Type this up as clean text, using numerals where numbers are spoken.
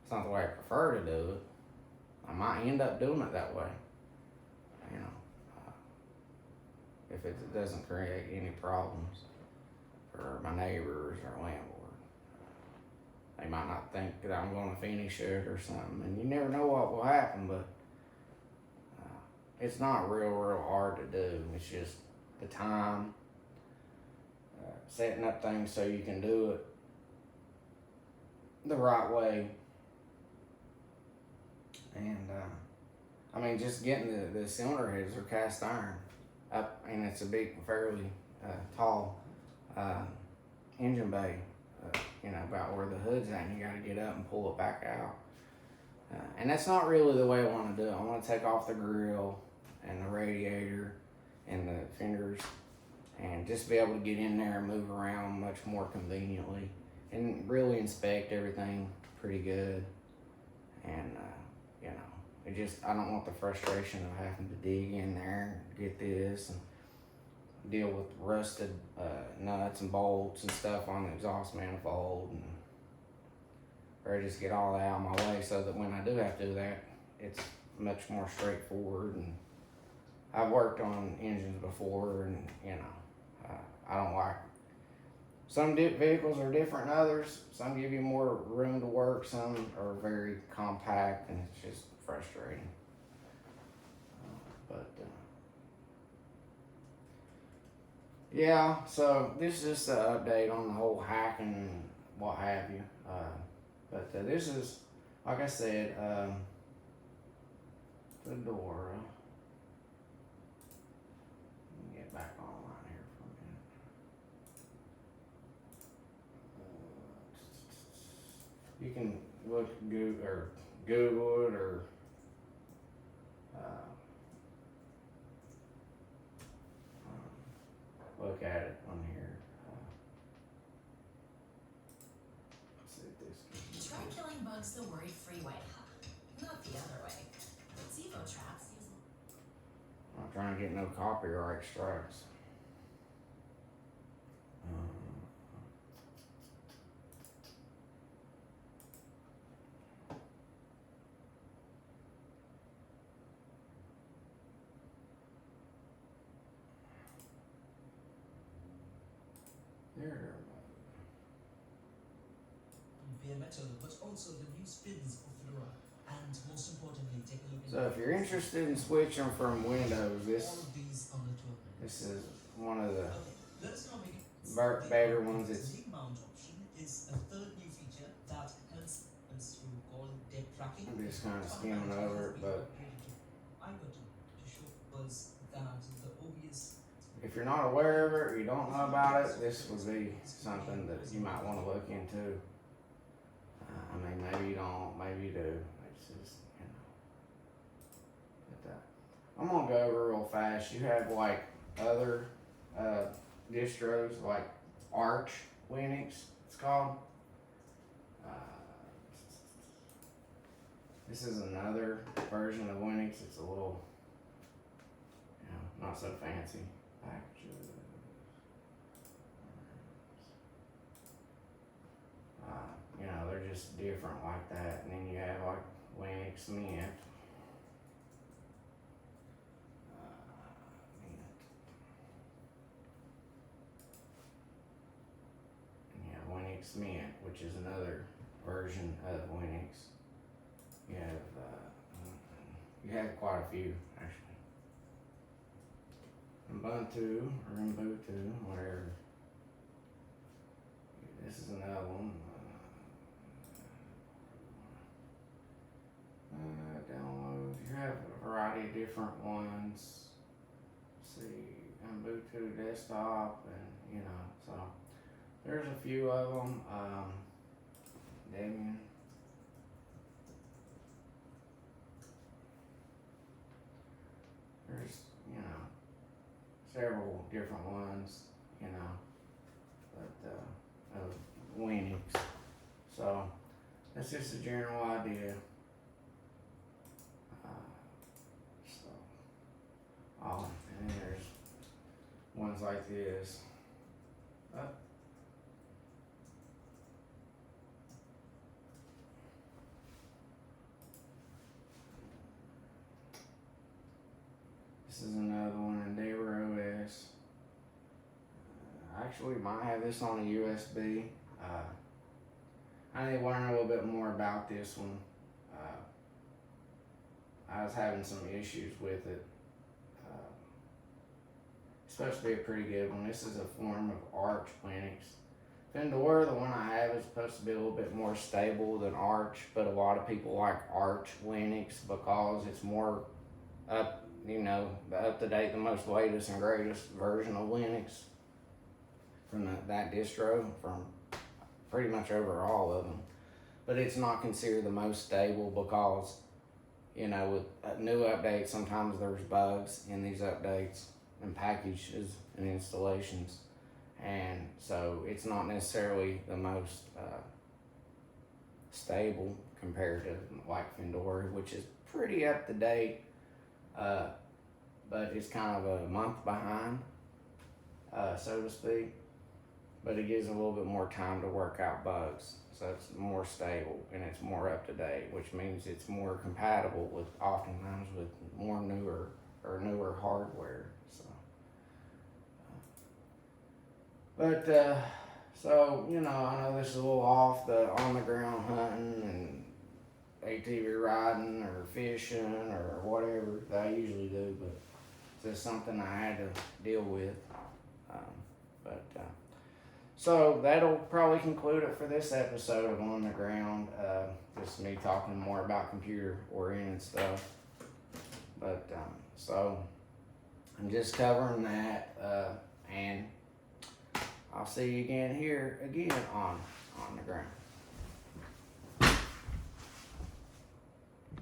It's not the way I prefer to do it. I might end up doing it that way, you know, if it doesn't create any problems for my neighbors or landlord. They might not think that I'm going to finish it or something, and you never know what will happen, but it's not real hard to do. It's just the time, setting up things so you can do it the right way. And I mean, just getting the cylinder heads are cast iron up, and it's a big, fairly tall engine bay. You know, about where the hood's at, and you got to get up and pull it back out. And that's not really the way I want to do it. I want to take off the grill and the radiator and the fenders, and just be able to get in there and move around much more conveniently, and really inspect everything pretty good. And you know, I don't want the frustration of having to dig in there and get this and deal with rusted nuts and bolts and stuff on the exhaust manifold, and or just get all that out of my way so that when I do have to do that, it's much more straightforward. And I've worked on engines before, and you know, I don't like, some vehicles are different than others. Some give you more room to work, some are very compact, and it's just frustrating. Yeah, so this is just an update on the whole hacking and what have you. But this is, like I said, Fedora. Let me get back online here for a minute. You can look Google it, or look at it on here. Let's see if this. Try killing bugs the worry-free way, not the other way. Zevo traps use. I'm not trying to get no copyright strikes. There. Bare metal, but also the new spins of Fedora, and most importantly, take a look at. So if you're interested in switching from Windows, all of these on the tool. this is one of the Okay, let us now make better ones. It's Dig mount option is a third new feature that helps us to call depth tracking. I'm just kind of skimming over it, but I got to show us that the obvious. if you're not aware of it or you don't know about it, this would be something that you might want to look into. I mean, maybe you don't, maybe you do. It's just, you know. But, I'm gonna go over real fast. You have like other distros, like Arch Linux, it's called. This is another version of Linux. It's a little, you know, not so fancy. Packages. You know, they're just different like that. And then you have like Linux Mint. And you have Linux Mint, which is another version of Linux. You have quite a few actually. Ubuntu or Ubuntu, whatever. This is another one. Downloads. You have a variety of different ones. Let's see, Ubuntu desktop, and you know, so there's a few of them. Debian. There's, you know, several different ones, you know, but of Linux. So that's just a general idea. And then there's ones like this. This is another one, Endeavor OS. Actually, might have this on a USB. I need to learn a little bit more about this one. I was having some issues with it. It's supposed to be a pretty good one. This is a form of Arch Linux. Fedora, the one I have, is supposed to be a little bit more stable than Arch, but a lot of people like Arch Linux because it's more up, the up to date, the most latest and greatest version of Linux from that distro, from pretty much over all of them. But it's not considered the most stable because, with new updates, sometimes there's bugs in these updates and packages and installations. And so it's not necessarily the most stable compared to like Fedora, which is pretty up to date, but it's kind of a month behind, so to speak. But it gives a little bit more time to work out bugs, so it's more stable and it's more up to date, which means it's more compatible with oftentimes with more newer hardware. But, so, I know this is a little off the on the ground hunting and ATV riding or fishing or whatever that I usually do, but it's just something I had to deal with. So that'll probably conclude it for this episode of On the Ground. Just me talking more about computer oriented stuff. But, so I'm just covering that, and I'll see you again on the ground.